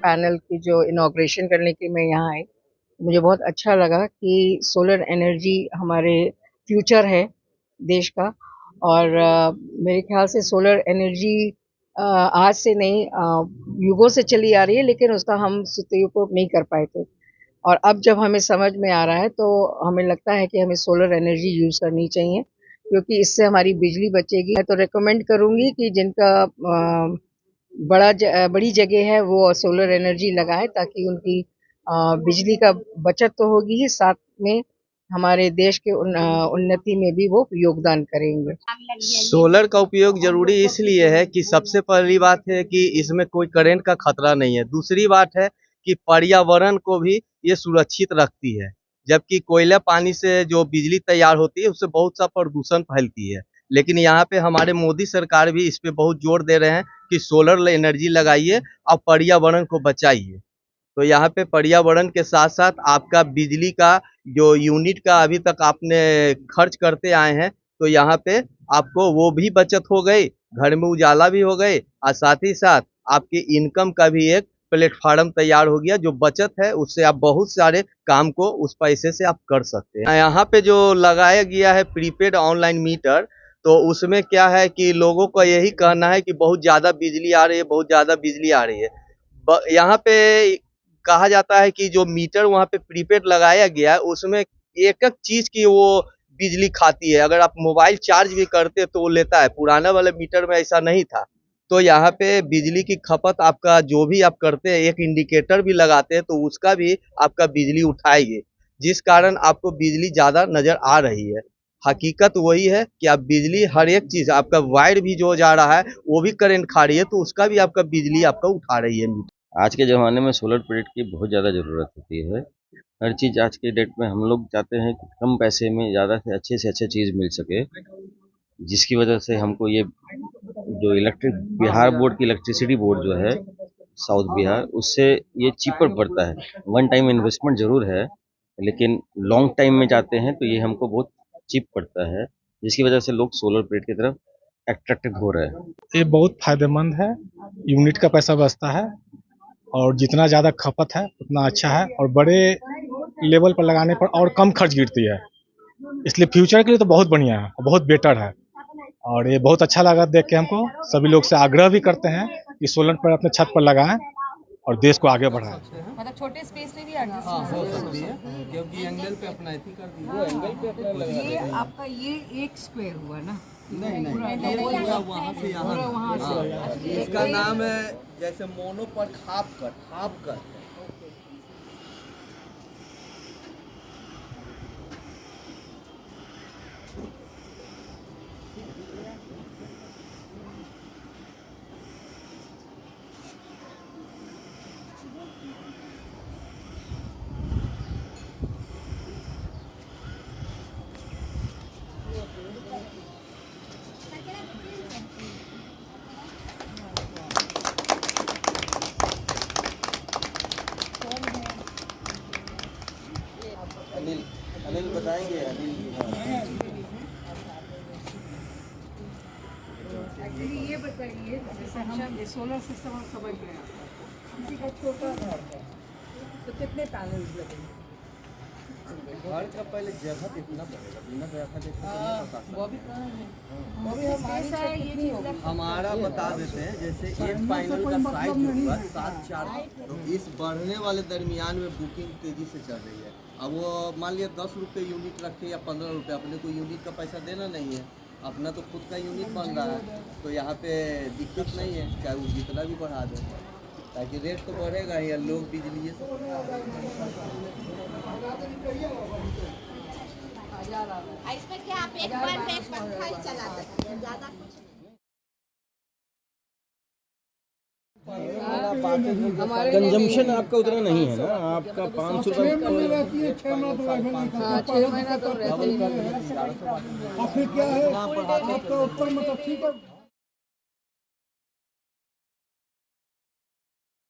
Panel की जो inauguration करने के मैं यहाँ आई, मुझे बहुत अच्छा लगा कि सोलर एनर्जी हमारे फ्यूचर है देश का। और मेरे ख्याल से सोलर एनर्जी आज से नहीं युगों से चली आ रही है, लेकिन उसका हम सदुपयोग नहीं कर पाए थे। और अब जब हमें समझ में आ रहा है तो हमें लगता है कि हमें सोलर एनर्जी यूज़ करनी चाहिए, क्योंकि इससे हमारी बिजली बचेगी। मैं तो रिकमेंड करूँगी कि जिनका बड़ी जगह है वो सोलर एनर्जी लगाएं, ताकि उनकी बिजली का बचत तो होगी ही, साथ में हमारे देश के उन्नति में भी वो योगदान करेंगे। सोलर का उपयोग जरूरी इसलिए है कि सबसे पहली बात है कि इसमें कोई करंट का खतरा नहीं है। दूसरी बात है कि पर्यावरण को भी ये सुरक्षित रखती है, जबकि कोयला पानी से जो बिजली तैयार होती है उससे बहुत सा प्रदूषण फैलती है। लेकिन यहाँ पे हमारे मोदी सरकार भी इस पे बहुत जोर दे रहे हैं कि सोलर एनर्जी लगाइए और पर्यावरण को बचाइए। तो यहाँ पे पर्यावरण के साथ साथ आपका बिजली का जो यूनिट का अभी तक आपने खर्च करते आए हैं, तो यहाँ पे आपको वो भी बचत हो गई, घर में उजाला भी हो गई और साथ ही साथ आपकी इनकम का भी एक प्लेटफार्म तैयार हो गया। जो बचत है उससे आप बहुत सारे काम को उस पैसे से आप कर सकते हैं। यहाँ पे जो लगाया गया है प्रीपेड ऑनलाइन मीटर, तो उसमें क्या है कि लोगों का यही कहना है कि बहुत ज़्यादा बिजली आ रही है, बहुत ज़्यादा बिजली आ रही है। यहाँ पे कहा जाता है कि जो मीटर वहाँ पे प्रीपेड लगाया गया है उसमें एक-एक चीज़ की वो बिजली खाती है। अगर आप मोबाइल चार्ज भी करते तो वो लेता है, पुराना वाले मीटर में ऐसा नहीं था। तो यहाँ पे बिजली की खपत आपका जो भी आप करते हैं, एक इंडिकेटर भी लगाते हैं तो उसका भी आपका बिजली उठाएगी, जिस कारण आपको बिजली ज़्यादा नज़र आ रही है। हकीकत वही है कि आप बिजली हर एक चीज़ आपका वायर भी जो जा रहा है वो भी करंट खा रही है, तो उसका भी आपका बिजली आपका उठा रही है। आज के ज़माने में सोलर प्लेट की बहुत ज़्यादा ज़रूरत होती है। हर चीज़ आज के डेट में हम लोग चाहते हैं कि कम पैसे में ज़्यादा से अच्छी चीज़ मिल सके, जिसकी वजह से हमको ये जो बिहार बोर्ड की इलेक्ट्रिसिटी बोर्ड जो है साउथ बिहार, उससे ये चीपर पड़ता है। वन टाइम इन्वेस्टमेंट ज़रूर है, लेकिन लॉन्ग टाइम में जाते हैं तो ये हमको बहुत चीप पड़ता है, जिसकी वजह से लोग सोलर प्लेट की तरफ अट्रैक्टेड हो रहे हैं। ये बहुत फायदेमंद है, यूनिट का पैसा बचता है और जितना ज़्यादा खपत है उतना अच्छा है, और बड़े लेवल पर लगाने पर और कम खर्च गिरती है, इसलिए फ्यूचर के लिए तो बहुत बढ़िया है, बहुत बेटर है। और ये बहुत अच्छा लगा देख के हमको। सभी लोग से आग्रह भी करते हैं कि सोलर पर अपने छत पर लगाएं और देश को आगे बढ़ाएं। मतलब छोटे स्पेस में भी एडजस्ट हो सकती है, क्योंकि एंगल पे अपना ऐसी कर दिया, वो एंगल पे अपना लगा ये आपका ये एक स्क्वायर हुआ ना? नहीं, पूरा वहाँ से यहाँ। इसका नाम है जैसे मोनो पर हाफ कट। अनिल बताएंगे। एक्चुअली ये बताइए, जैसे हम सोलर सिस्टम हम समझ गए, किसी का छोटा घर है तो कितने पैनल्स लगेंगे? घर का पहले जगह कितना पड़ेगा, बिना जगह देखे वो भी हमारा बता देते हैं। जैसे एक पैनल का साइज होगा 7-4, तो इस बढ़ने वाले दरमियान में बुकिंग तेजी से चल रही है। अब वो मान लिया 10 रुपये यूनिट रखे या 15 रुपये, अपने को यूनिट का पैसा देना नहीं है, अपना तो खुद का यूनिट बन रहा है, तो यहाँ पे दिक्कत नहीं है, चाहे वो जितना भी बढ़ा दे, ताकि रेट तो बढ़ेगा या लोग बिजली इसमें क्या आप एक बार में पंखा ही चला सकते हैं, ज़्यादा कुछ कंजम्पशन आपका उतना नहीं है ना, आपका 500 6 महीने रहती है, 6 महीना तो रहती है। और फिर क्या है आपका ऊपर मतलब ठीक है।